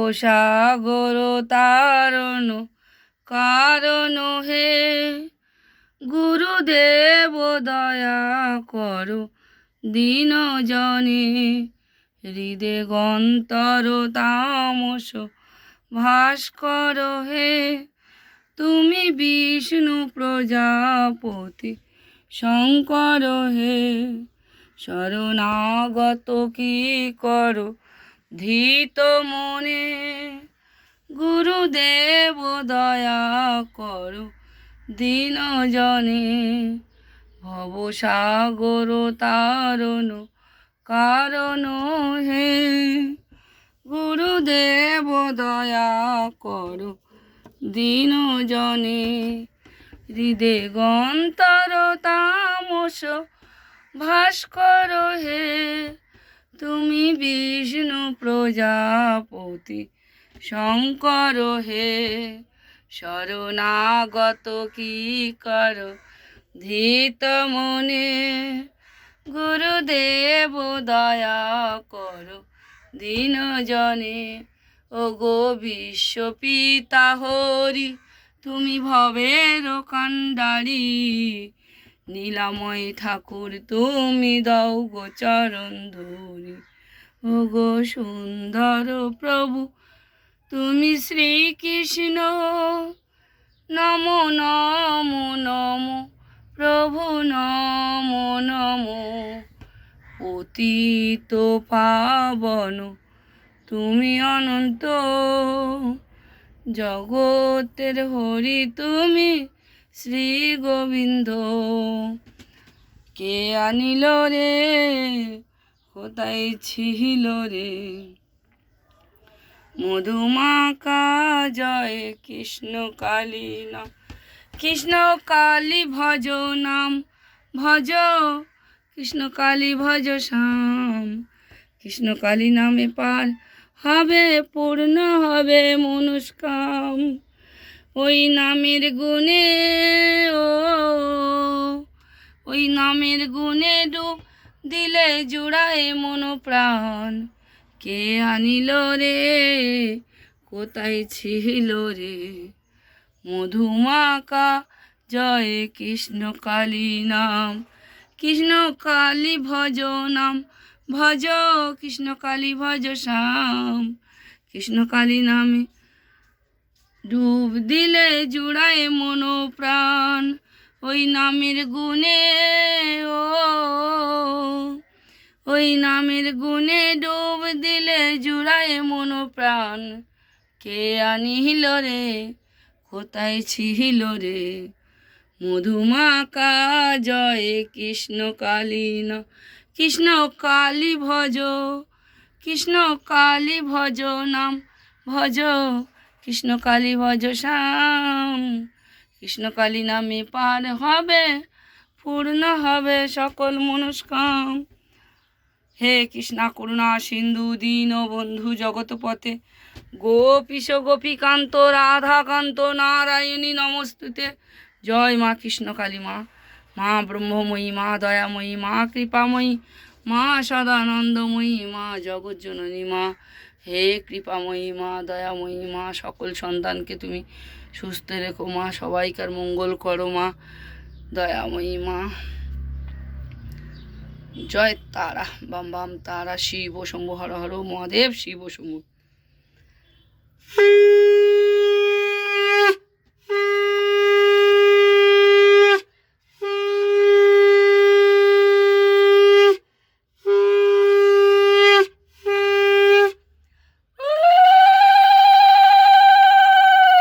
ভবসাগর তারণ কারণ হে, গুরুদেব দয়া করো দীন জনে, হৃদে গন্তর তামস ভাস্কর হে, তুমি বিষ্ণু প্রজাপতি শঙ্কর হে, শরণাগত কি করো ধীত মনে, গুরুদেব দয়া করো দীন জনে, ভবসাগর তারণ কারণ হে, গুরুদেব দয়া করো দীন জনে, হৃদে গন্তর তামস ভাস্কর হে, তুমি বিষ্ণু প্রজাপতি শঙ্কর হে, শরণাগত কি কর ধীত মনে, গুরুদেব দয়া করো দীন জনে, ও গো বিশ্বপিতা হরি তুমি ভবের কাণ্ডারি, নীলাময় ঠাকুর তুমি দাও গো চরণ ধরি, ও গো সুন্দর প্রভু তুমি শ্রীকৃষ্ণ, নমো নমো নমো প্রভু নমো নমো, পতিত পাবন তুমি অনন্ত, জগতের হরি তুমি শ্রী গোবিন্দ, কে আনিল রে কোথায় ছিল রে, মধুমাকা জয় কৃষ্ণ কালী নাম, কৃষ্ণ কালী ভজ নাম ভজ, কৃষ্ণ কালী ভজ শ্যাম, কৃষ্ণ কালী নামে পার হবে পূর্ণ হবে মনস্কাম, ওই নামের গুণে ওই নামের গুণে ডুব দিলে জুড়ায় মন প্রাণ, কে আনিল রে কোথায় ছিল রে, মধুমাকা জয় কৃষ্ণ কালী নাম, কৃষ্ণ কালী ভজ নাম ভজ, কৃষ্ণ কালী ভজ শ্যাম, কৃষ্ণ কালী নামে ডুব দিলে জুড়ায় মন প্রাণ, ওই নামের গুণে ওই নামের গুণে ডুব দিলে জুড়ায় মন প্রাণ, কে আনিল রে কোথায় ছিল রে, মধুমাকা জয় কৃষ্ণ কালী নাম, কৃষ্ণ কালী ভজ, কৃষ্ণ কালী ভজ নাম ভজ, কৃষ্ণ কালী ভজ শ্যাম, কৃষ্ণ কালী নামে পার হবে পূর্ণ হবে সকল মনস্কাম, হে কৃষ্ণা করুণা সিন্ধু দীন বন্ধু জগৎপতে, গোপীশ গোপীকান্ত রাধাকান্ত নারায়ণী নমস্তুতে, জয় মা কৃষ্ণ কালী মা, মা ব্রহ্মময়ী মা দয়াময়ী মা কৃপাময়ী মা সদানন্দময়ী মা জগজ্জননী মা, হে কৃপাময়ী মা দয়াময়ী মা, সকল সন্তানকে তুমি সুস্থ রেখো মা, সবাইকার মঙ্গল করো মা দয়াময়ী মা, জয় তারা বাম বাম তারা, শিব শম্ভু হর হর মহাদেব, শিব শম্ভু।